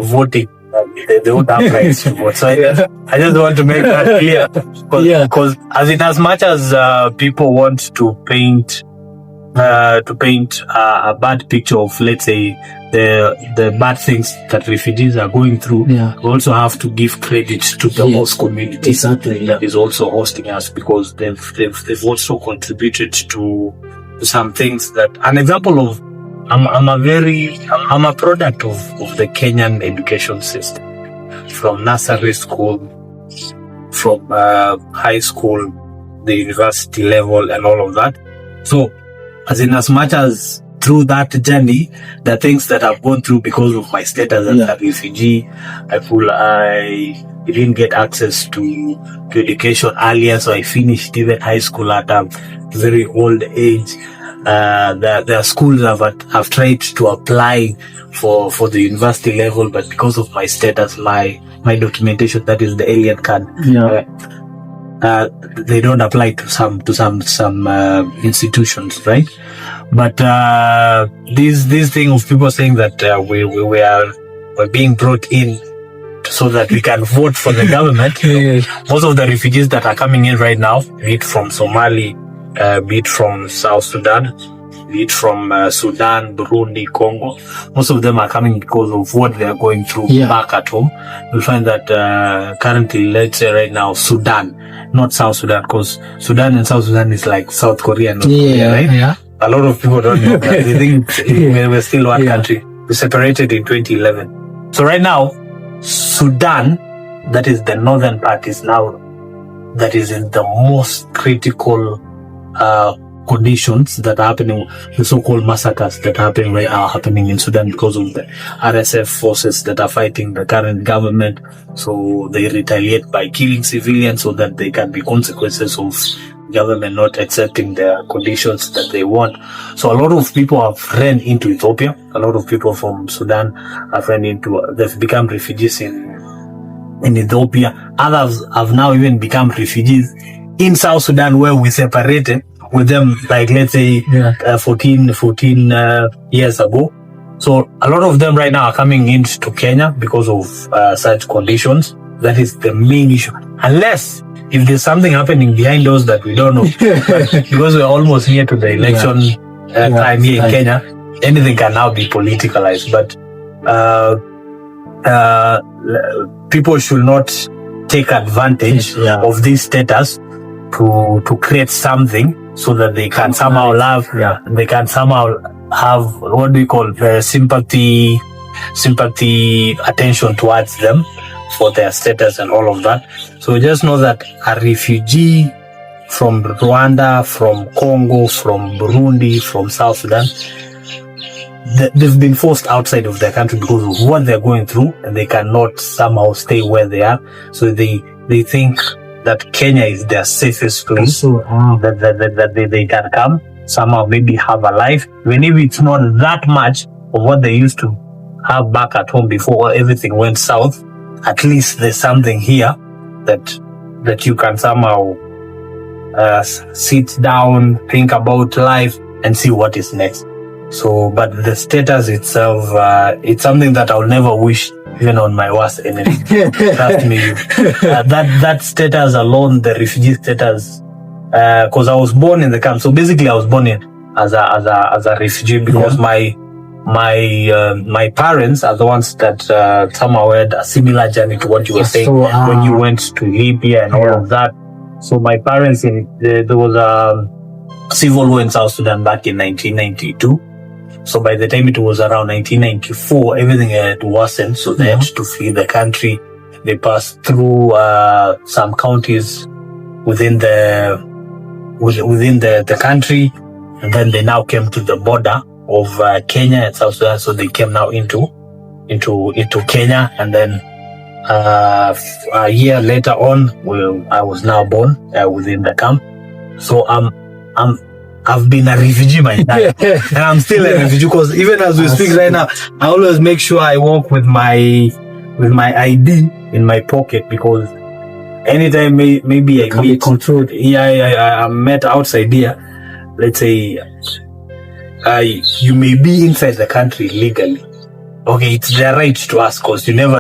voting. They don't have rights to vote. So I just want to make that clear. Because as much as people want to paint a bad picture of, let's say, the bad things that refugees are going through, we also have to give credit to the host community that is also hosting us, because they've also contributed to some things. That an example of, I'm a product of the Kenyan education system, from nursery school, from high school, the university level, and all of that. So, as much as through that journey, the things that I've gone through because of my status as a refugee, I feel I didn't get access to education earlier, so I finished even high school at a very old age. There are schools I've tried to apply for the university level, but because of my status, my documentation, that is the alien card, they don't apply to some institutions, right? But this thing of people saying that we're being brought in so that we can vote for the government. Most of the refugees that are coming in right now, be it from Somali, be it from South Sudan, be it from Sudan, Burundi, Congo, most of them are coming because of what they are going through back at home. You'll find that currently, let's say right now, Sudan, not South Sudan, because Sudan and South Sudan is like South Korea and North Korea, right? Yeah. A lot of people don't know that. They think we're still one country. We separated in 2011. So right now, Sudan, that is the northern part, is now, that is in the most critical conditions that are happening, the so-called massacres that are happening in Sudan because of the RSF forces that are fighting the current government. So they retaliate by killing civilians so that there can be consequences of government not accepting the conditions that they want. So a lot of people have ran into Ethiopia. A lot of people from Sudan they've become refugees in Ethiopia. Others have now even become refugees in South Sudan, where we separated with them, like, let's say, 14 years ago. So a lot of them right now are coming into Kenya because of such conditions. That is the main issue. Unless if there's something happening behind us that we don't know, because we're almost near to the election time here in Kenya, anything can now be politicalized. But people should not take advantage of this status to create something so that they can somehow they can somehow have what we call sympathy attention towards them for their status and all of that. So just know that a refugee from Rwanda, from Congo, from Burundi, from South Sudan, they've been forced outside of their country because of what they're going through, and they cannot somehow stay where they are. So they think that Kenya is their safest place, that they can come, somehow maybe have a life, even if it's not that much of what they used to have back at home before everything went south. At least there's something here that you can somehow sit down, think about life, and see what is next. So, but the status itself, it's something that I'll never wish even on my worst enemy. Trust me. That status alone, the refugee status, because I was born in the camp. So basically, I was born in as a refugee because my parents are the ones that somehow had a similar journey to what you were saying when you went to Libya and all of that. So my parents, there was a civil war in South Sudan back in 1992. So by the time it was around 1994, everything had worsened. So they had to flee the country. They passed through some counties within the country, and then they now came to the border of Kenya and South Sudan. So they came now into Kenya, and then a year later on, I was now born within the camp. So I've been a refugee my entire life, and I'm still a refugee because even as we speak right now, I always make sure I walk with my ID in my pocket, because anytime maybe I get controlled, I met outside here. Let's say you may be inside the country legally, okay, it's their right to ask, because you never